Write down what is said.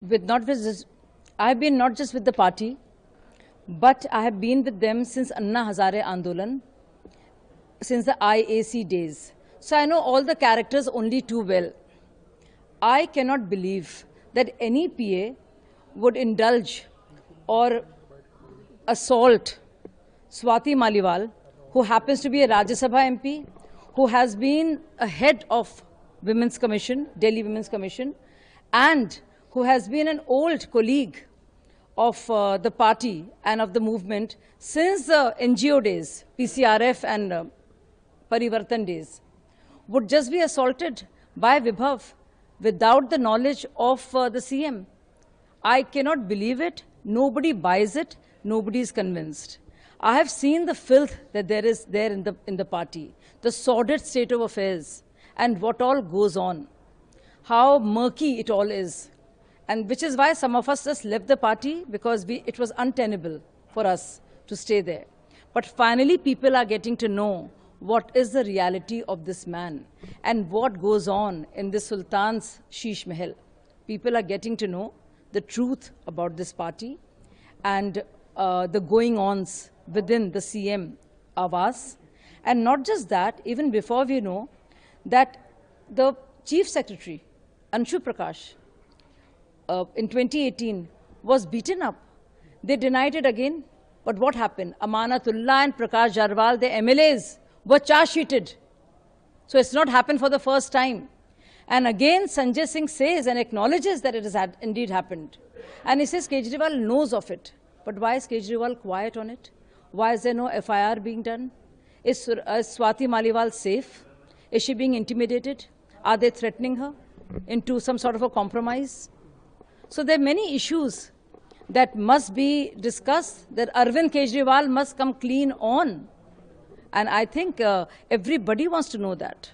with not with I have been not just with the party, but I have been with them since Anna Hazare Andolan, since the IAC days. So I know all the characters only too well. I cannot believe that any PA would indulge or assault Swati Maliwal, who happens to be a Rajya Sabha MP, who has been a head of Women's Commission, Delhi Women's Commission, and who has been an old colleague of the party and of the movement since the NGO days, PCRF and Parivartan days, would just be assaulted by Vibhav without the knowledge of the CM. I cannot believe it. Nobody buys it. Nobody is convinced. I have seen the filth that there is there in the party, the sordid state of affairs, and what all goes on, how murky it all is, and which is why some of us just left the party, because it was untenable for us to stay there. But finally, people are getting to know what is the reality of this man and what goes on in the Sultan's Sheesh Mahal. People are getting to know the truth about this party and the going-ons within the CM Awas. And not just that, even before we know that the Chief Secretary, Anshu Prakash, in 2018 was beaten up. They denied it again. But what happened? Amanatullah and Prakash Jarwal, the MLAs, were charge-sheeted. So it's not happened for the first time. And again, Sanjay Singh says and acknowledges that it has indeed happened. And he says Kejriwal knows of it. But why is Kejriwal quiet on it? Why is there no FIR being done? Is Swati Maliwal safe? Is she being intimidated? Are they threatening her into some sort of a compromise? So there are many issues that must be discussed, that Arvind Kejriwal must come clean on. And I think everybody wants to know that.